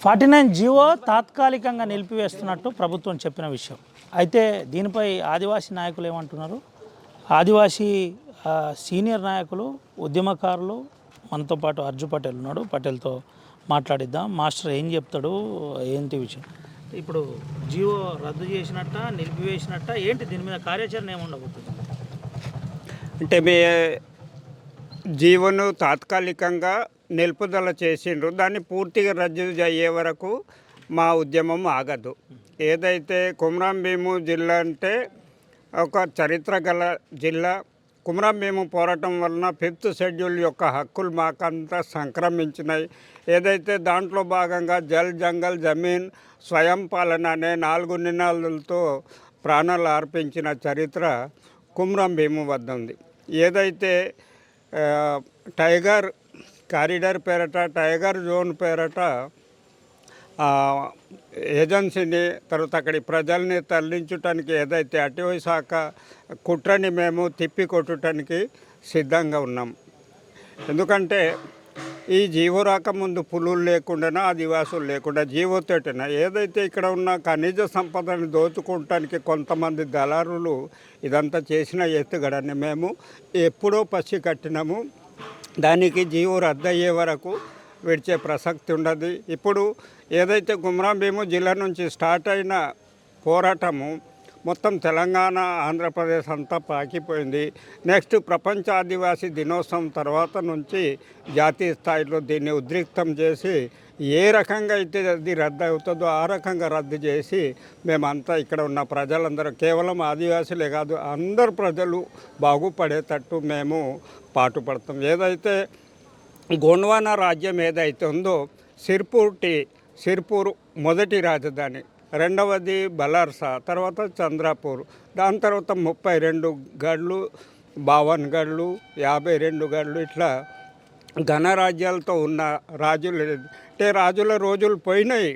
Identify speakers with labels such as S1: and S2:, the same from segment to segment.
S1: 49 GO తాత్కాలికంగా నిలిపివేస్తున్నట్టు ప్రభుత్వం చెప్పిన విషయం. అయితే దీనిపై ఆదివాసీ నాయకులు ఏమంటున్నారు? ఆదివాసీ సీనియర్ నాయకులు, ఉద్యమకారులు మనతో పాటు అర్జు పటేల్ ఉన్నాడు. పటేల్తో మాట్లాడిద్దాం. మాస్టర్ ఏం చెప్తాడు, ఏంటి విషయం? ఇప్పుడు జీవో రద్దు చేసినట్ట, నిలిపివేసినట్ట, ఏంటి దీని మీద కార్యాచరణ ఏముండబోతుంది?
S2: అంటే జీవోను తాత్కాలికంగా నిలుపుదల చేసిండ్రు. దాన్ని పూర్తిగా రద్దు అయ్యే వరకు మా ఉద్యమం ఆగదు. ఏదైతే కుమ్రం భీము జిల్లా అంటే ఒక చరిత్ర గల జిల్లా. కుమ్రం భీము పోరాటం వలన 5th షెడ్యూల్ యొక్క హక్కులు మాకంతా సంక్రమించినాయి. ఏదైతే దాంట్లో భాగంగా జల్, జంగల్, జమీన్, స్వయం పాలన అనే 4 నినాదాలతో ప్రాణాలు అర్పించిన చరిత్ర కుమ్రం భీము వద్ద ఉంది. ఏదైతే టైగర్ కారిడార్ పేరట, టైగర్ జోన్ పేరట ఏజెన్సీని, తర్వాత అక్కడి ప్రజల్ని తరలించడానికి ఏదైతే అటవీ శాఖ కుట్రని మేము తిప్పికొట్టడానికి సిద్ధంగా ఉన్నాం. ఎందుకంటే ఈ జీవో రాకముందు పులులు లేకుండా, ఆదివాసులు లేకుండా జీవోతోటిన ఏదైతే ఇక్కడ ఉన్న ఖనిజ సంపదను దోచుకోవటానికి కొంతమంది దళారులు ఇదంతా చేసిన ఎత్తుగడని మేము ఎప్పుడో పసి కట్టినాము. దానికి జీవో రద్దు అయ్యే వరకు విడిచే ప్రసక్తి ఉండదు. ఇప్పుడు ఏదైతే కుమ్రం భీము జిల్లా నుంచి స్టార్ట్ అయిన పోరాటము మొత్తం తెలంగాణ, ఆంధ్రప్రదేశ్ అంతా పాకిపోయింది. నెక్స్ట్ ప్రపంచ ఆదివాసీ దినోత్సవం తర్వాత నుంచి జాతీయ స్థాయిలో దీన్ని ఉద్రిక్తం చేసి ఏ రకంగా అయితే అది రద్దు అవుతుందో ఆ రకంగా రద్దు చేసి మేమంతా ఇక్కడ ఉన్న ప్రజలందరూ, కేవలం ఆదివాసులే కాదు అందరు ప్రజలు బాగుపడేటట్టు మేము పాటుపడతాం. ఏదైతే గోండ్వానా రాజ్యం ఏదైతే ఉందో, సిర్పూర్ మొదటి రాజధాని, రెండవది బలార్సా, తర్వాత చంద్రపూర్, దాని తర్వాత 32 గడ్లు, 52 గడ్లు, 52 గడ్లు, ఇట్లా ఘనరాజ్యాలతో ఉన్న రాజులు అంటే రాజుల రోజులు పోయినాయి.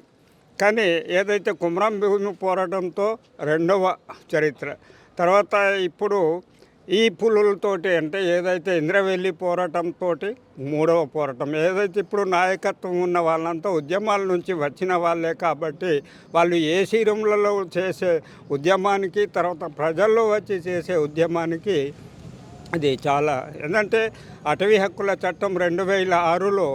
S2: కానీ ఏదైతే కుమ్రం భీము పోరాటంతో రెండవ చరిత్ర, తర్వాత ఇప్పుడు ఈ పులులతోటి అంటే ఏదైతే ఇంద్రవెల్లి పోరాటంతో మూడవ పోరాటం, ఏదైతే ఇప్పుడు నాయకత్వం ఉన్న వాళ్ళంతా ఉద్యమాల నుంచి వచ్చిన వాళ్ళే కాబట్టి వాళ్ళు ఏ శిరంలలో చేసే ఉద్యమానికి, తర్వాత ప్రజల్లో వచ్చి చేసే ఉద్యమానికి అది చాలా, ఏంటంటే అటవీ హక్కుల చట్టం 2006లో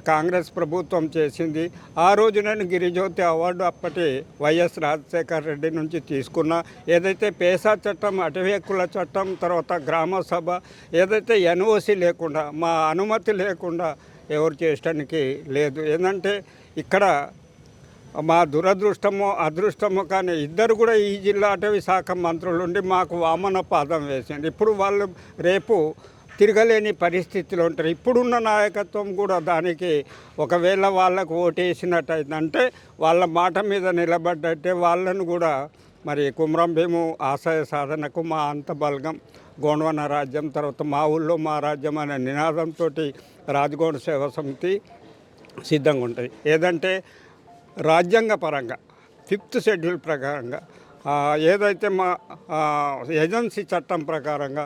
S2: కాంగ్రెస్ ప్రభుత్వం చేసింది. ఆ రోజు నేను గిరిజ్యోతి అవార్డు అప్పటి వైఎస్ రాజశేఖర రెడ్డి నుంచి తీసుకున్న. ఏదైతే పేసా చట్టం, అటవీ హక్కుల చట్టం, తర్వాత గ్రామ సభ, ఏదైతే ఎన్ఓసి లేకుండా, మా అనుమతి లేకుండా ఎవరు చేయడానికి లేదు. ఏంటంటే ఇక్కడ మా దురదృష్టమో అదృష్టమో కానీ ఇద్దరు కూడా ఈ జిల్లా అటవీ శాఖ మంత్రులు ఉండి మాకు వామన పాదం వేసింది. ఇప్పుడు వాళ్ళు రేపు తిరగలేని పరిస్థితిలో ఉంటారు. ఇప్పుడున్న నాయకత్వం కూడా దానికి ఒకవేళ వాళ్ళకు ఓటేసినట్టయితే వాళ్ళ మాట మీద నిలబడ్డట్టే వాళ్ళను కూడా మరి కుమ్రం భీము ఆశయ సాధనకు మా అంత బలగం గోండ్వానా రాజ్యం, తర్వాత మా ఊళ్ళో మా రాజ్యం అనే నినాదంతో రాజగోండ సేవా సమితి సిద్ధంగా ఉంటుంది. ఏదంటే రాజ్యాంగ పరంగా 5th షెడ్యూల్ ప్రకారంగా ఏదైతే మా ఏజెన్సీ చట్టం ప్రకారంగా,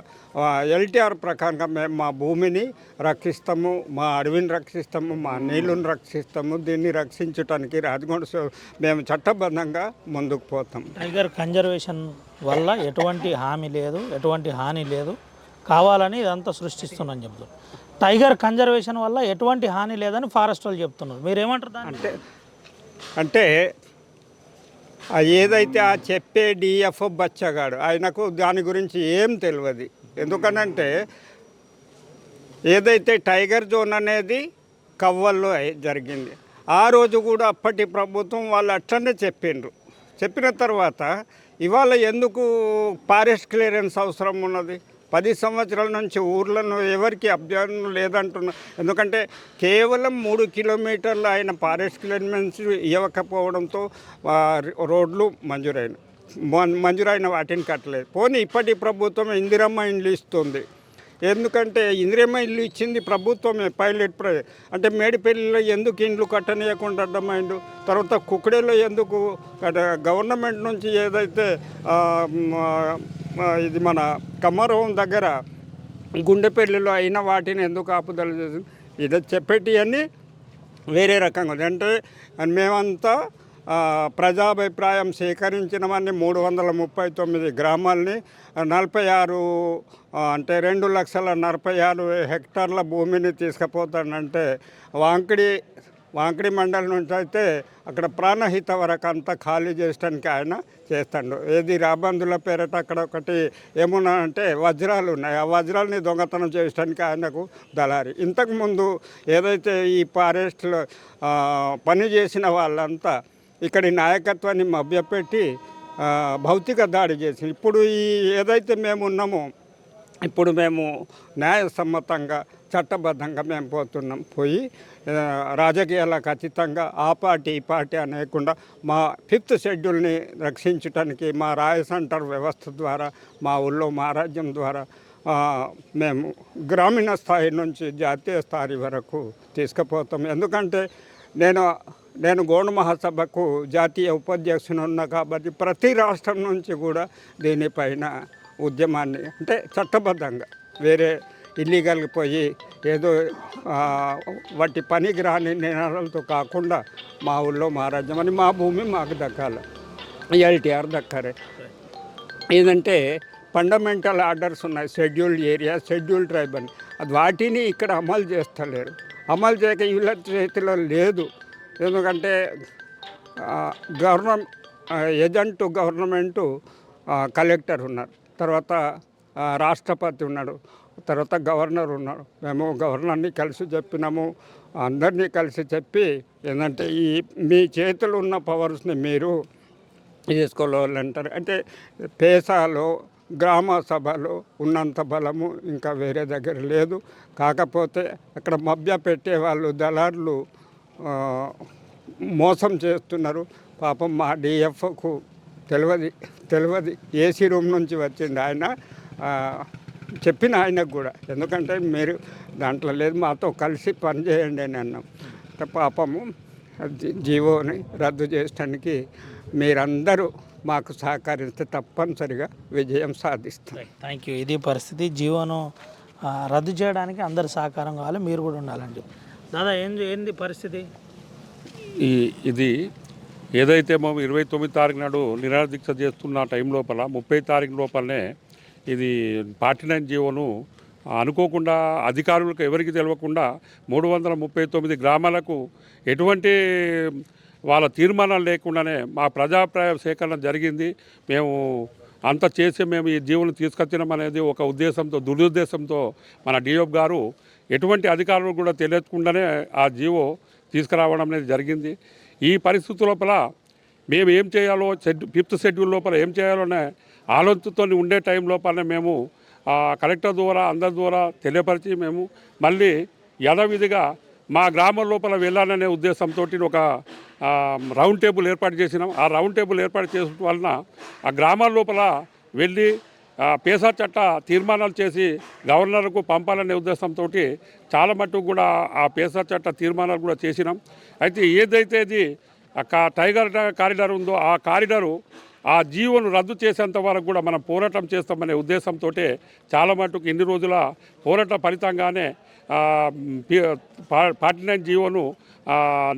S2: ఎల్టీఆర్ ప్రకారంగా మేము మా భూమిని రక్షిస్తాము, మా అడవిని రక్షిస్తాము, మా నీళ్ళను రక్షిస్తాము. దీన్ని రక్షించడానికి రాజగోండ మేము చట్టబద్ధంగా ముందుకు పోతాం.
S1: టైగర్ కన్జర్వేషన్ వల్ల ఎటువంటి హామీ లేదు, ఎటువంటి హాని లేదు, కావాలని ఇదంతా సృష్టిస్తున్నాను చెప్తారు. టైగర్ కన్జర్వేషన్ వల్ల ఎటువంటి హాని లేదని ఫారెస్ట్ వాళ్ళు చెప్తున్నారు. మీరేమంటారు దాన్ని?
S2: అంటే ఏదైతే ఆ చెప్పే డిఎఫ్ బచ్చగాడు, ఆయనకు దాని గురించి ఏం తెలియదు. ఎందుకనంటే ఏదైతే టైగర్ జోన్ అనేది కవ్వల్లో జరిగింది, ఆ రోజు కూడా అప్పటి ప్రభుత్వం వాళ్ళు అట్లనే చెప్పిండ్రు. చెప్పిన తర్వాత ఇవాళ ఎందుకు ఫారెస్ట్ క్లియరెన్స్ అవసరం ఉన్నది? 10 సంవత్సరాల నుంచి ఊర్లను ఎవరికి అభ్యర్థన లేదంటున్నా. ఎందుకంటే కేవలం 3 కిలోమీటర్లు ఆయన ఫారెస్ట్ క్లియరెన్స్ ఇవ్వకపోవడంతో రోడ్లు మంజూరైన వాటిని కట్టలేదు. పోనీ ఇప్పటి ప్రభుత్వం ఇందిరమ్మ ఇండ్లు ఇస్తుంది. ఎందుకంటే ఇందిరమ్మ ఇల్లు ఇచ్చింది ప్రభుత్వమే, పైలట్ అంటే మేడిపల్లిలో ఎందుకు ఇండ్లు కట్టనీయకుండా అడ్డమైండు? తర్వాత కుక్కడేలో ఎందుకు గవర్నమెంట్ నుంచి ఏదైతే ఇది మన కమ్మరవం దగ్గర గుండెపల్లిలో అయిన వాటిని ఎందుకు ఆపుదల చేసింది? ఇది చెప్పేటివన్నీ వేరే రకంగా ఉంది. అంటే మేమంతా ప్రజాభిప్రాయం సేకరించినవన్నీ 339 గ్రామాలని 46 అంటే 2,46,000 హెక్టార్ల భూమిని తీసుకుపోతానంటే వాంకిడి మండలం నుంచి అయితే అక్కడ ప్రాణహిత వరకు అంతా ఖాళీ చేయడానికి ఆయన చేస్తాడు. ఏది రాబందుల పేరట అక్కడ ఒకటి ఏమున్నా అంటే వజ్రాలు ఉన్నాయి, ఆ వజ్రాలని దొంగతనం చేయడానికి ఆయనకు దళారి. ఇంతకుముందు ఏదైతే ఈ ఫారెస్ట్లో పని చేసిన వాళ్ళంతా ఇక్కడి నాయకత్వాన్ని మభ్యపెట్టి భౌతిక దాడి చేసి ఇప్పుడు ఈ ఏదైతే మేము ఉన్నామో ఇప్పుడు మేము న్యాయసమ్మతంగా చట్టబద్ధంగా మేము పోయి రాజకీయాలకు అతీతంగా ఆ పార్టీ ఈ పార్టీ అనేకుండా మా 5th షెడ్యూల్ని రక్షించడానికి మా రాయ సెంటర్ వ్యవస్థ ద్వారా మా ఊళ్ళో మా రాజ్యం ద్వారా మేము గ్రామీణ స్థాయి నుంచి జాతీయ స్థాయి వరకు తీసుకుపోతాం. ఎందుకంటే నేను గౌడ మహాసభకు జాతీయ ఉపాధ్యక్షుని ఉన్నా కాబట్టి ప్రతి రాష్ట్రం నుంచి కూడా దీనిపైన ఉద్యమాన్ని అంటే చట్టబద్ధంగా వేరే ఇల్లీగల్కి పోయి ఏదో వాటి పనికి రాని నినాదాలతో కాకుండా మా ఊళ్ళో మా రాజ్యం అని మా భూమి మాకు దక్కాలి, ఎల్టీఆర్ దక్కాలి. ఏదంటే ఫండమెంటల్ ఆర్డర్స్ ఉన్నాయి, షెడ్యూల్డ్ ఏరియా, షెడ్యూల్డ్ ట్రైబ్ అని, అది వాటిని ఇక్కడ అమలు చేస్తలేరు. అమలు చేయక వీళ్ళ చేతిలో లేదు. ఎందుకంటే ఏజెంట్ గవర్నమెంటు కలెక్టర్ ఉన్నారు, తర్వాత రాష్ట్రపతి ఉన్నాడు, తర్వాత గవర్నర్ ఉన్నారు. మేము గవర్నర్ని కలిసి చెప్పినాము, అందరినీ కలిసి చెప్పి ఏంటంటే మీ చేతులు ఉన్న పవర్స్ని మీరు తీసుకోవాలంటారు. అంటే పేసాలో గ్రామ సభలో ఉన్నంత బలము ఇంకా వేరే దగ్గర లేదు. కాకపోతే అక్కడ మభ్య పెట్టే వాళ్ళు దళారులు మోసం చేస్తున్నారు. పాపం మా డిఎఫ్కు తెలియదు ఏసీ రూమ్ నుంచి వచ్చింది ఆయన, చెప్పిన ఆయనకు కూడా, ఎందుకంటే మీరు దాంట్లో లేదు మాతో కలిసి పనిచేయండి అని అన్నాం. పాపము జీవోని రద్దు చేయడానికి మీరందరూ మాకు సహకరిస్తే తప్పనిసరిగా విజయం సాధిస్తాం.
S1: Thank you. ఇది పరిస్థితి. జీవోను రద్దు చేయడానికి అందరు సహకారం కావాలి, మీరు కూడా ఉండాలండి. దాదా ఏంది పరిస్థితి?
S3: ఇది ఏదైతే మేము 29 తారీఖు నాడు నిరాహార దీక్ష చేస్తున్న టైం లోపల 30 తారీఖు లోపలనే ఇది 49 జీవోను అనుకోకుండా అధికారులకు ఎవరికి తెలియకుండా 339 గ్రామాలకు ఎటువంటి వాళ్ళ తీర్మానాలు లేకుండానే మా ప్రజాభిప్రాయ సేకరణ జరిగింది. మేము అంత చేసి మేము ఈ జీవోను తీసుకొచ్చినాం అనేది ఒక ఉద్దేశంతో, దురుద్దేశంతో మన డిఓప్ గారు ఎటువంటి అధికారులు కూడా తెలియకుండానే ఆ జీవో తీసుకురావడం అనేది జరిగింది. ఈ పరిస్థితి లోపల మేము ఏం చేయాలో 5th షెడ్యూల్ లోపల ఏం చేయాలో అనే ఆలోచనతో ఉండే టైం లోపలనే మేము కలెక్టర్ ద్వారా అందరి ద్వారా తెలియపరిచి మేము మళ్ళీ యథావిధిగా మా గ్రామం లోపల వెళ్ళాలనే ఉద్దేశంతో ఒక రౌండ్ టేబుల్ ఏర్పాటు చేసినాం. ఆ రౌండ్ టేబుల్ ఏర్పాటు చేయడం వలన ఆ గ్రామాల లోపల వెళ్ళి పేసా చట్ట తీర్మానాలు చేసి గవర్నర్కు పంపాలనే ఉద్దేశంతో చాలా మట్టుకు కూడా ఆ పేసా చట్ట తీర్మానాలు కూడా చేసినాం. అయితే ఏదైతే ఇది టైగర్ కారిడార్ ఉందో ఆ కారిడారు ఆ జీవోను రద్దు చేసేంత వరకు కూడా మనం పోరాటం చేస్తామనే ఉద్దేశంతో చాలా మట్టుకు ఇన్ని రోజుల పోరాట ఫలితంగానే 49 జీవోను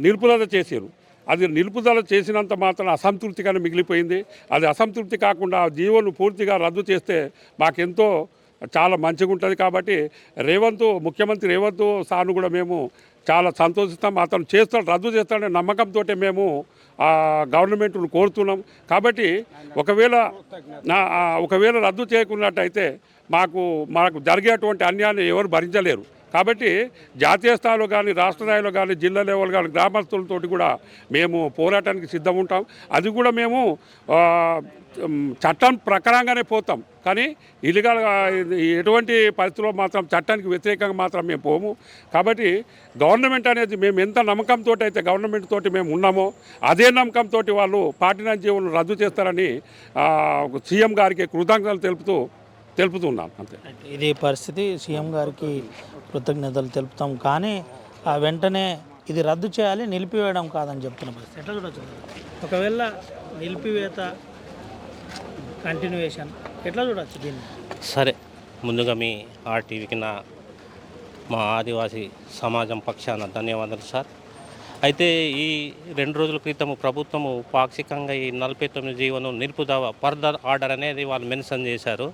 S3: నిలుపుదల చేశారు. అది నిలుపుదల చేసినంత మాత్రం అసంతృప్తిగానే మిగిలిపోయింది. అది అసంతృప్తి కాకుండా ఆ జీవోను పూర్తిగా రద్దు చేస్తే మాకెంతో చాలా మంచిగా ఉంటుంది. కాబట్టి ముఖ్యమంత్రి రేవంత్ సార్ను కూడా మేము చాలా సంతోషిస్తాం. అతను రద్దు చేస్తాడనే నమ్మకంతో మేము గవర్నమెంట్ను కోరుతున్నాం. కాబట్టి ఒకవేళ రద్దు చేయకున్నట్టయితే మాకు జరిగేటువంటి అన్యాయాన్ని ఎవరు భరించలేరు. కాబట్టి జాతీయ స్థాయిలో కానీ రాష్ట్ర స్థాయిలో కానీ జిల్లా లెవెల్ కానీ గ్రామస్తులతో కూడా మేము పోరాటానికి సిద్ధం ఉంటాం. అది కూడా మేము చట్టం ప్రకారంగానే పోతాం. కానీ ఇల్లీగల్గా ఎటువంటి పరిస్థితుల్లో మాత్రం చట్టానికి వ్యతిరేకంగా మాత్రం మేము పోము. కాబట్టి గవర్నమెంట్ అనేది మేము ఎంత నమ్మకంతో అయితే గవర్నమెంట్ తోటి మేము ఉన్నామో అదే నమ్మకంతో వాళ్ళు 49 జీవోలను రద్దు చేస్తారని సీఎం గారికి కృతజ్ఞతలు తెలుపుతున్నాం. అంతే.
S1: ఇది పరిస్థితి. సీఎం గారికి కృతజ్ఞతలు తెలుపుతాం. కానీ వెంటనే ఇది రద్దు చేయాలి, నిలిపివేయడం కాదని చెప్తున్న పరిస్థితి ఎట్లా చూడొచ్చు? ఒకవేళ నిలిపివేత కంటిన్యూయేషన్ ఎట్లా చూడవచ్చు దీన్ని?
S4: సరే, ముందుగా మీ ఆర్టీవీకి మా ఆదివాసీ సమాజం పక్షాన ధన్యవాదాలు సార్. అయితే ఈ 2 రోజుల క్రితం ప్రభుత్వము పాక్షికంగా ఈ 49 జీవోను నిలుపుదల ఫర్దర్ ఆర్డర్ అనేది వాళ్ళు మెన్షన్ చేశారు.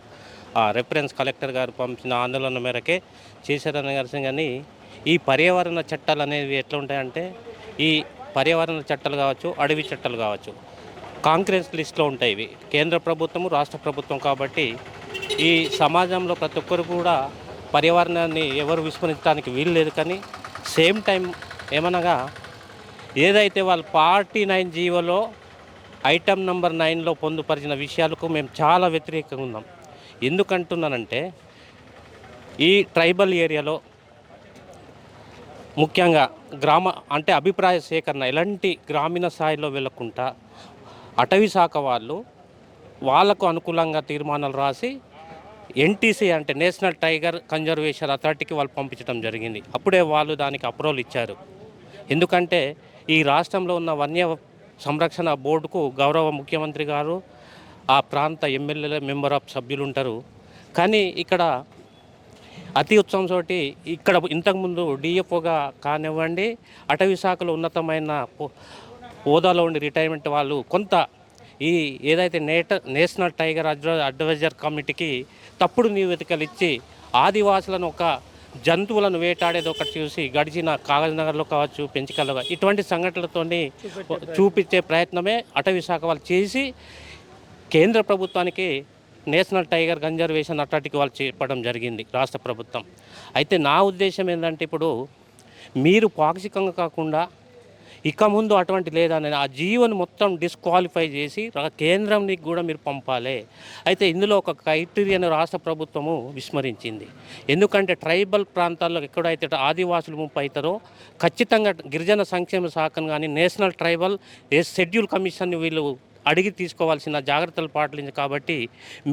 S4: ఆ రెఫరెన్స్ కలెక్టర్ గారు పంపించిన ఆందోళన మేరకే చేశారని కానీ ఈ పర్యావరణ చట్టాలు అనేవి ఎట్లా ఉంటాయంటే ఈ పర్యావరణ చట్టాలు కావచ్చు, అడవి చట్టాలు కావచ్చు, కాంగ్రెస్ లిస్ట్లో ఉంటాయి ఇవి. కేంద్ర ప్రభుత్వము, రాష్ట్ర ప్రభుత్వం కాబట్టి ఈ సమాజంలో ప్రతి ఒక్కరు కూడా పర్యావరణాన్ని ఎవరు విస్మరించడానికి వీలు లేదు. కానీ సేమ్ టైం ఏమనగా ఏదైతే వాళ్ళ 49 జీవోలో ఐటమ్ నెంబర్ 9లో పొందుపరిచిన విషయాలకు మేము చాలా వ్యతిరేకంగా ఉన్నాం. ఎందుకంటున్నానంటే ఈ ట్రైబల్ ఏరియాలో ముఖ్యంగా అంటే అభిప్రాయ సేకరణ ఎలాంటి గ్రామీణ స్థాయిలో వెళ్ళకుండా అటవీ శాఖ వాళ్ళకు అనుకూలంగా తీర్మానాలు రాసి ఎన్టీసీ అంటే నేషనల్ టైగర్ కన్జర్వేషన్ అథారిటీకి వాళ్ళు పంపించడం జరిగింది. అప్పుడే వాళ్ళు దానికి అప్రూవల్ ఇచ్చారు. ఎందుకంటే ఈ రాష్ట్రంలో ఉన్న వన్య సంరక్షణ బోర్డుకు గౌరవ ముఖ్యమంత్రి గారు, ఆ ప్రాంత ఎమ్మెల్యేల మెంబర్ ఆఫ్ సభ్యులు ఉంటారు. కానీ ఇక్కడ అతి ఉత్సవంతో ఇక్కడ ఇంతకుముందు డిఎఫ్ఓగా కానివ్వండి, అటవీ శాఖలో ఉన్నతమైన హోదాలో ఉండి రిటైర్మెంట్ వాళ్ళు కొంత ఈ ఏదైతే నేషనల్ టైగర్ అడ్వైజర్ కమిటీకి తప్పుడు నివేదికలు ఇచ్చి ఆదివాసులను ఒక జంతువులను వేటాడేది ఒకటి చూసి గడిచిన కాగజ్నగర్లో కావచ్చు, పెంచికల్లో ఇటువంటి సంఘటనలతో చూపించే ప్రయత్నమే అటవీ శాఖ వాళ్ళు చేసి కేంద్ర ప్రభుత్వానికి నేషనల్ టైగర్ కన్జర్వేషన్ అథారిటీకి వాళ్ళు చెప్పడం జరిగింది రాష్ట్ర ప్రభుత్వం. అయితే నా ఉద్దేశం ఏంటంటే ఇప్పుడు మీరు పాక్షికంగా కాకుండా ఇక ముందు అటువంటి లేదని ఆ జీవోని మొత్తం డిస్క్వాలిఫై చేసి కేంద్రానికి కూడా మీరు పంపాలి. అయితే ఇందులో ఒక క్రైటీరియాను రాష్ట్ర ప్రభుత్వము విస్మరించింది. ఎందుకంటే ట్రైబల్ ప్రాంతాల్లో ఎక్కడైతే ఆదివాసులు ముంపు అవుతారో ఖచ్చితంగా గిరిజన సంక్షేమ శాఖను కానీ నేషనల్ ట్రైబల్ షెడ్యూల్ కమిషన్ని వీళ్ళు అడిగి తీసుకోవాల్సిన జాగ్రత్తలు పాటించి కాబట్టి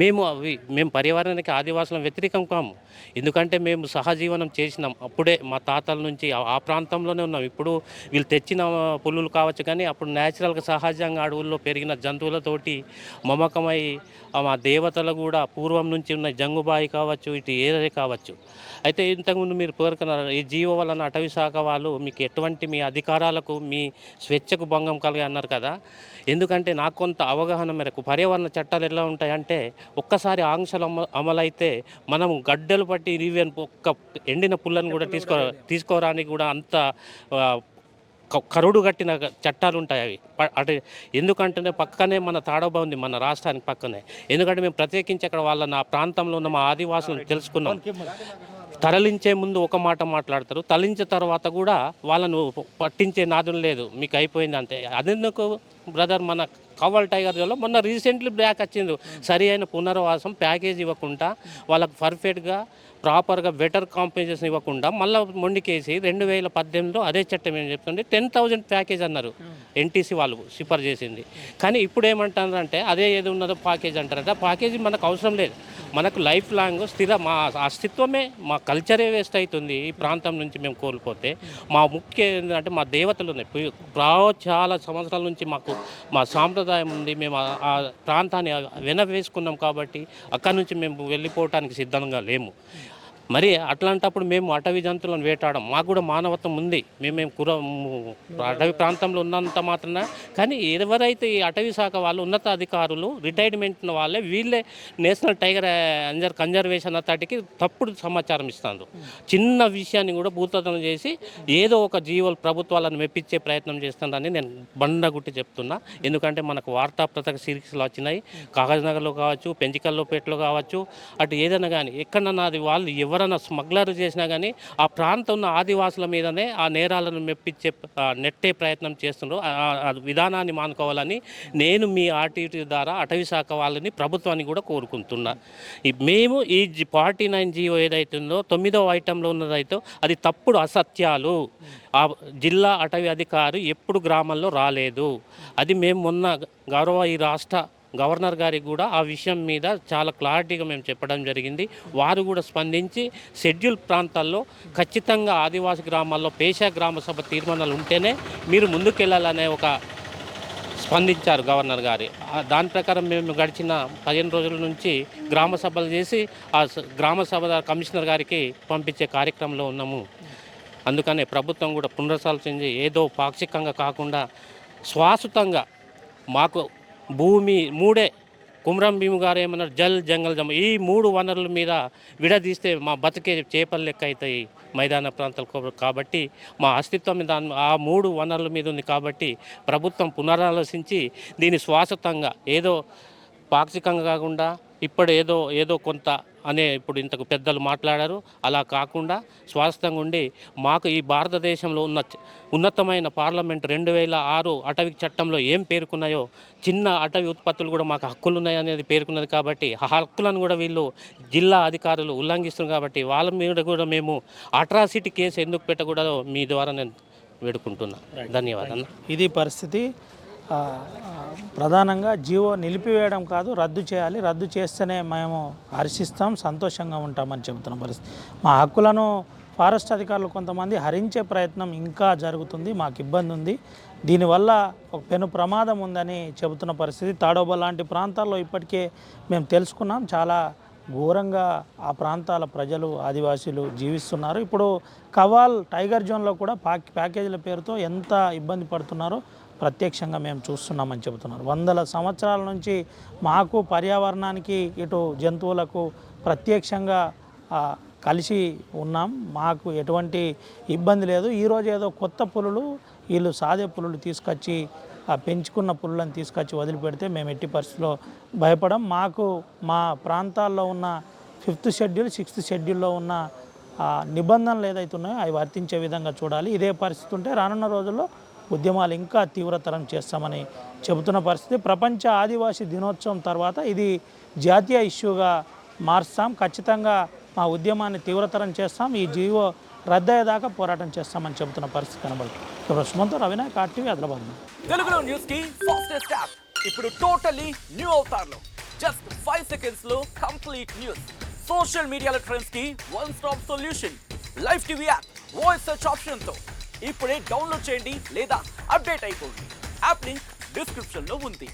S4: మేము పర్యావరణానికి ఆదివాసులం వ్యతిరేకం కాము. ఎందుకంటే మేము సహజీవనం చేసినాం. అప్పుడే మా తాతల నుంచి ఆ ప్రాంతంలోనే ఉన్నాం. ఇప్పుడు వీళ్ళు తెచ్చిన పులులు కావచ్చు, కానీ అప్పుడు న్యాచురల్గా సహజంగా అడవుల్లో పెరిగిన జంతువులతోటి మమకమై మా దేవతలు కూడా పూర్వం నుంచి ఉన్న జంగుబాయి కావచ్చు, ఇటు ఏదే కావచ్చు. అయితే ఇంతకుముందు మీరు పేర్కొన్నారు ఈ జీవో వలన అటవీ శాఖ వాళ్ళు మీకు ఎటువంటి మీ అధికారాలకు మీ స్వేచ్ఛకు భంగం కలిగి అన్నారు కదా. ఎందుకంటే నాకు కొంత అవగాహన మేరకు పర్యావరణ చట్టాలు ఎలా ఉంటాయంటే ఒక్కసారి ఆంక్షలు అమలైతే మనం గడ్డలు పట్టి ఈవెన్ ఒక్క ఎండిన పుల్లను కూడా తీసుకోవడానికి కూడా అంత కరుడు కట్టిన చట్టాలు ఉంటాయి అవి. అంటే ఎందుకంటే పక్కనే మన తాడోబా ఉంది, మన రాష్ట్రానికి పక్కనే. ఎందుకంటే మేము ప్రత్యేకించి అక్కడ నా ప్రాంతంలో ఉన్న మా ఆదివాసులను తెలుసుకున్నాం. తరలించే ముందు ఒక మాట మాట్లాడతారు, తరలించిన తర్వాత కూడా వాళ్ళను పట్టించే నాదులు లేదు, మీకు అయిపోయింది అంతే. అదెందుకు బ్రదర్, మన కవ్వల్ టైగర్లో మొన్న రీసెంట్లీ బ్యాక్ వచ్చింది. సరి అయిన పునర్వాసం ప్యాకేజ్ ఇవ్వకుండా వాళ్ళకు పర్ఫెక్ట్గా ప్రాపర్గా బెటర్ కాంపెన్సేషన్ ఇవ్వకుండా మళ్ళీ మొండికేసి 2018లో అదే చట్టం ఏం చెప్తుంది 10,000 ప్యాకేజ్ అన్నారు. ఎన్టీసీ వాళ్ళు సిఫర్ చేసింది. కానీ ఇప్పుడు ఏమంటారంటే అదే ఏది ఉన్నదో ప్యాకేజ్ అంటారట. ప్యాకేజీ మనకు అవసరం లేదు. మనకు లైఫ్ లాంగ్ మా అస్తిత్వమే, మా కల్చరే వేస్ట్ అవుతుంది. ఈ ప్రాంతం నుంచి మేము కోల్పోతే మా ముఖ్య ఏంటంటే మా దేవతలు ఉన్నాయి. చాలా సంవత్సరాల నుంచి మా సాంప్రదాయం ఉంది. మేము ఆ ప్రాంతాన్ని వెనవేసుకున్నాం కాబట్టి అక్కడి నుంచి మేము వెళ్ళిపోవటానికి సిద్ధంగా లేము. మరి అట్లాంటప్పుడు మేము అటవీ జంతువులను వేటాడడం, మాకు కూడా మానవత్వం ఉంది. మేము అటవీ ప్రాంతంలో ఉన్నంత మాత్రాన. కానీ ఎవరైతే ఈ అటవీ శాఖ వాళ్ళు ఉన్నత అధికారులు రిటైర్మెంట్ వీళ్ళే నేషనల్ టైగర్ కన్జర్వేషన్ అథారిటీకి తప్పుడు సమాచారం ఇస్తారు. చిన్న విషయాన్ని కూడా భూతదనం చేసి ఏదో ఒక జీవోలు ప్రభుత్వాలను మెప్పించే ప్రయత్నం చేస్తుందని నేను బండగుట్టి చెప్తున్నా. ఎందుకంటే మనకు వార్తాపత్రిక సిరీస్లు వచ్చినాయి, కాగజ్నగర్లో కావచ్చు, పెంచికల్లోపేటలో కావచ్చు, అటు ఏదైనా కానీ ఎక్కడన్నా అది వాళ్ళు ఎవరైనా స్మగ్లర్ చేసినా కానీ ఆ ప్రాంతం ఉన్న ఆదివాసుల మీదనే ఆ నేరాలను మెప్పించే నెట్టే ప్రయత్నం చేస్తున్నారు. ఆ విధానాన్ని మానుకోవాలని నేను మీ ఆర్టీటీ ద్వారా అటవీ శాఖ వాళ్ళని ప్రభుత్వాన్ని కూడా కోరుకుంటున్నా. మేము ఈ 49 జీవో ఏదైతే ఉందో 9వ ఐటెంలో ఉన్నదైతే అది తప్పుడు అసత్యాలు. ఆ జిల్లా అటవీ అధికారి ఎప్పుడు గ్రామంలో రాలేదు. అది మేము మొన్న గౌరవ ఈ రాష్ట్ర గవర్నర్ గారికి కూడా ఆ విషయం మీద చాలా క్లారిటీగా మేము చెప్పడం జరిగింది. వారు కూడా స్పందించి షెడ్యూల్ ప్రాంతాల్లో ఖచ్చితంగా ఆదివాసీ గ్రామాల్లో పేషా గ్రామ సభ తీర్మానాలు ఉంటేనే మీరు ముందుకెళ్ళాలనే ఒక స్పందించారు గవర్నర్ గారి. దాని ప్రకారం మేము గడిచిన 15 రోజుల నుంచి గ్రామ సభలు చేసి ఆ గ్రామ సభ కమిషనర్ గారికి పంపించే కార్యక్రమంలో ఉన్నాము. అందుకనే ప్రభుత్వం కూడా పునరాలోచించి ఏదో పాక్షికంగా కాకుండా శాశ్వతంగా మాకు భూమి మూడే కుమ్రం భీము గారు ఏమన్నారు, జల్ జంగల్ జమ, ఈ 3 వనరుల మీద విడదీస్తే మా బతికే చేపల లెక్క అవుతాయి మైదాన ప్రాంతాలు. కాబట్టి మా అస్తిత్వం ఆ 3 వనరుల మీద ఉంది. కాబట్టి ప్రభుత్వం పునరాలోచించి దీన్ని శాశ్వతంగా ఏదో పాక్షికంగా కాకుండా ఇప్పుడు ఏదో కొంత అనే ఇప్పుడు ఇంతకు పెద్దలు మాట్లాడారు, అలా కాకుండా శాశ్వతంగా ఉండి మాకు ఈ భారతదేశంలో ఉన్న ఉన్నతమైన పార్లమెంట్ 2006 అటవీ చట్టంలో ఏం పేర్కొన్నాయో చిన్న అటవీ ఉత్పత్తులు కూడా మాకు హక్కులు ఉన్నాయనేది పేర్కొన్నది. కాబట్టి ఆ హక్కులను కూడా వీళ్ళు జిల్లా అధికారులు ఉల్లంఘిస్తున్నారు. కాబట్టి వాళ్ళ మీద కూడా మేము అట్రాసిటీ కేసు ఎందుకు పెట్టకూడదో మీ ద్వారా నేను వేడుకుంటున్నా. ధన్యవాదాలు.
S1: ఇది పరిస్థితి. ప్రధానంగా జీవో నిలిపివేయడం కాదు, రద్దు చేయాలి. రద్దు చేస్తేనే మేము హర్షిస్తాం, సంతోషంగా ఉంటామని చెబుతున్న పరిస్థితి. మా హక్కులను ఫారెస్ట్ అధికారులు కొంతమంది హరించే ప్రయత్నం ఇంకా జరుగుతుంది. మాకు ఇబ్బంది ఉంది. దీనివల్ల ఒక పెను ప్రమాదం ఉందని చెబుతున్న పరిస్థితి. తాడోబా లాంటి ప్రాంతాల్లో ఇప్పటికే మేము తెలుసుకున్నాం, చాలా ఘోరంగా ఆ ప్రాంతాల ప్రజలు, ఆదివాసీలు జీవిస్తున్నారు. ఇప్పుడు కవాల్ టైగర్ జోన్లో కూడా ప్యాకేజీల పేరుతో ఎంత ఇబ్బంది పడుతున్నారో ప్రత్యక్షంగా మేము చూస్తున్నామని చెబుతున్నారు. వందల సంవత్సరాల నుంచి మాకు పర్యావరణానికి ఇటు జంతువులకు ప్రత్యక్షంగా కలిసి ఉన్నాం. మాకు ఎటువంటి ఇబ్బంది లేదు. ఈరోజు ఏదో కొత్త పులులు, వీళ్ళు సాదే పులులు తీసుకొచ్చి పెంచుకున్న పులులను తీసుకొచ్చి వదిలిపెడితే మేము ఎట్టి పరిస్థితిలో భయపడం. మాకు మా ప్రాంతాల్లో ఉన్న 5th షెడ్యూల్ 6th షెడ్యూల్లో ఉన్న నిబంధనలు ఏదైతే ఉన్నాయో అవి వర్తించే విధంగా చూడాలి. ఇదే పరిస్థితి ఉంటే రానున్న రోజుల్లో ఉద్యమాలు ఇంకా తీవ్రతరం చేస్తామని చెబుతున్న పరిస్థితి. ప్రపంచ ఆదివాసీ దినోత్సవం తర్వాత ఇది జాతీయ ఇష్యూగా మార్స్తాం. ఖచ్చితంగా మా ఉద్యమాన్ని తీవ్రతరం చేస్తాం. ఈ జీవో రద్దయ్యేదాకా పోరాటం చేస్తామని చెబుతున్న పరిస్థితి కనబడుతుంది. సుమంతో రవినాయక్, RTV, హైదరాబాద్.
S5: తెలుగులో న్యూస్ కి ఫాస్టెస్ట్ యాప్ ఇప్పుడు టోటల్లీ న్యూ అవతార్లో జస్ట్ 5 సెకండ్స్ లో కంప్లీట్ న్యూస్. సోషల్ మీడియాలో ట్రెండ్స్ కి one stop solution. Live TV app voice search option తో ఇప్పుడే డౌన్లోడ్ చేయండి లేదా అప్డేట్ అయిపోండి. యాప్ లింక్ డిస్క్రిప్షన్ లో ఉంది.